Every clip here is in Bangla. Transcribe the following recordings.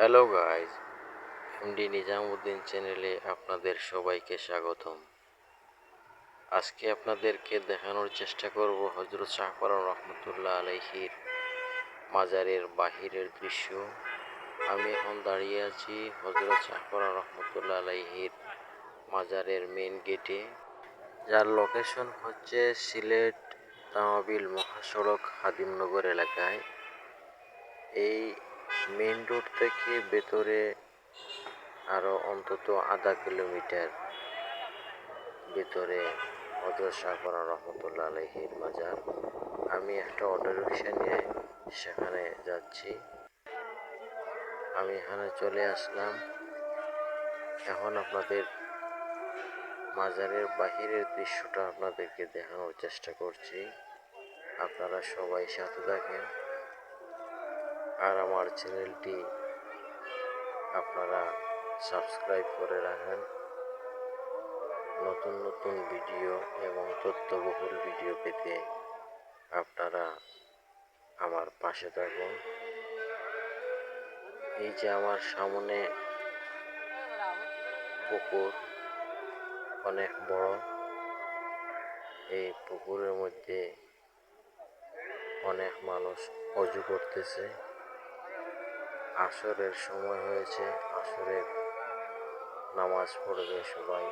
হ্যালো গাইজ, এমডি নিজামুদ্দিন চ্যানেলে আপনাদের সবাইকে স্বাগতম। আজকে আপনাদেরকে দেখানোর চেষ্টা করব হযরত শাহপরান রহমতুল্লাহ আলাইহির মাজারের বাহিরের দৃশ্য। আমি এখন দাঁড়িয়ে আছি হযরত শাহপরান রহমতুল্লাহ আলাইহির মাজারের মেন গেটে, যার লোকেশন হচ্ছে সিলেট তামাবিল মহাসড়ক হাদিমনগর এলাকায়। এই মেইন রোড থেকে ভেতরে আরও অন্তত আধা কিলোমিটার ভিতরে হযরত শাহপরান রহমতুল্লাহ আলাইহির মাজার। আমি একটা অটো রিক্সা নিয়ে সেখানে যাচ্ছি। আমি এখানে চলে আসলাম। এখন আপনাদের মাজারের বাহিরের দৃশ্যটা আপনাদেরকে দেখানোর চেষ্টা করছি। আপনারা সবাই সাথে থাকেন আর আমার চ্যানেলটি আপনারা সাবস্ক্রাইব করে রাখেন। নতুন নতুন ভিডিও এবং তথ্যবহুল ভিডিও পেতে আপনারা আমার পাশে থাকুন। এই যে আমার সামনে পুকুর, অনেক বড়। এই পুকুরের মধ্যে অনেক মানুষ অজু করতেছে। আসরের সময় হয়েছে, আসরের নামাজ পড়বে সবাই।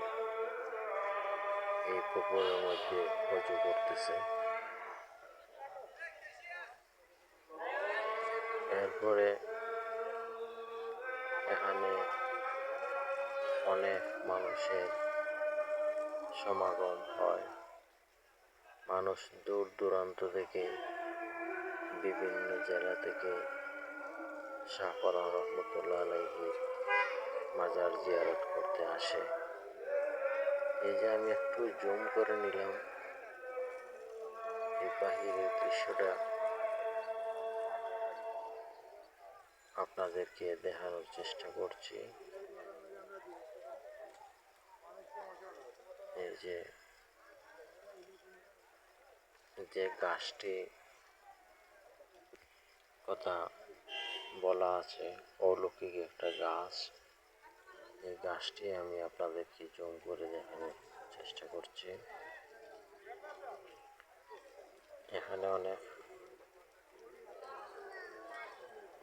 এই পুকুরের মধ্যে অজু করতেছে। এরপরে এখানে অনেক মানুষের সমাগম হয়। মানুষ দূর দূরান্ত থেকে, বিভিন্ন জেলা থেকে শাহপরান রহমতুল্লাহ আলাইহির মাজার জিয়ারত করতে আসে। এই যে আমি একটু জুম করে নিলাম, এই বাহিরের দৃশ্যটা আপনাদেরকে দেখানোর চেষ্টা করছি। এই যে গাছটি কথা বলা আছে, অলৌকিক একটা গাছ। এই গাছটি আমি আপনাদেরকে জুম করে দেখানোর চেষ্টা করছি। এখানে অনেক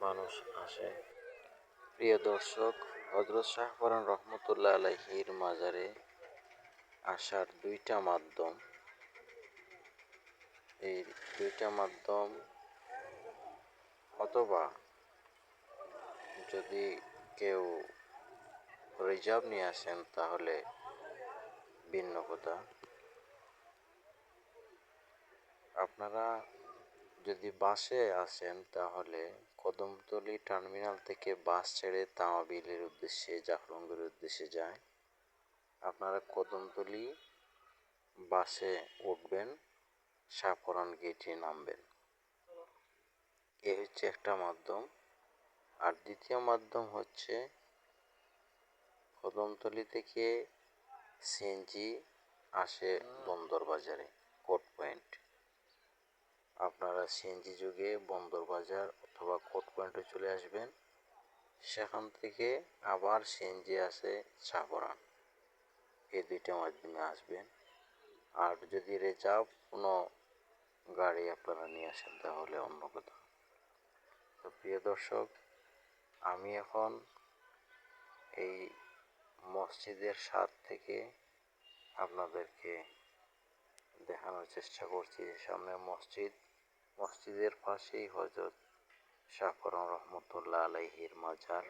মানুষ আসে। প্রিয় দর্শক, হযরত শাহপরান রহমতুল্লাহ আলাইহির মাজারে আসার দুইটা মাধ্যম। এই দুইটা মাধ্যম, অথবা যদি কেউ রিজার্ভ নিয়ে আসেন তাহলে ভিন্ন কথা। আপনারা যদি বাসে আসেন তাহলে কদমতলী টার্মিনাল থেকে বাস ছেড়ে তামাবিলের উদ্দেশ্যে, জাফলংয়ের উদ্দেশ্যে যায়। আপনারা কদমতলী বাসে উঠবেন, শাহপরান গেটে নামবেন। এই হচ্ছে একটা মাধ্যম। আর দ্বিতীয় মাধ্যম হচ্ছে কদমতলী থেকে সিএনজি আসে বন্দর বাজারে, কোর্ট পয়েন্ট। আপনারা সিএনজি যুগে বন্দর বাজার অথবা কোর্ট পয়েন্টে চলে আসবেন। সেখান থেকে আবার সিএনজি আসে শাহপরান। এই দুইটা মাধ্যমে আসবেন। আর যদি রিজার্ভ কোনো গাড়ি আপনারা নিয়ে আসেন তাহলে অন্য কথা। তো প্রিয় দর্শক, আমি এখন এই মসজিদের স্বাদ থেকে আপনাদেরকে দেখানোর চেষ্টা করছি। সামনে মসজিদের পাশেই হযরত শাহপরান রহমতুল্লাহ আলাইহির মাজার।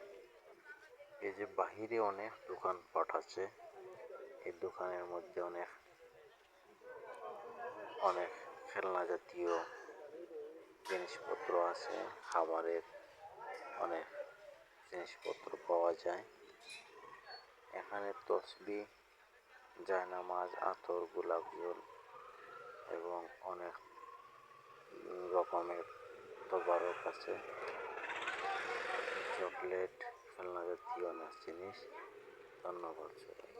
এই যে বাহিরে অনেক দোকানপাট আছে, এই দোকানের মধ্যে অনেক খেলনা জাতীয় জিনিসপত্র আছে। খাবারের অনেক জিনিসপত্র পাওয়া যায়। এখানে তসবিহ, জায়নামাজ, আতর, গোলাপ জল এবং অনেক রকমের তবারক আছে, চকলেট, খেলনা জাতীয় অনেক জিনিস। ধন্যবাদ সবাই।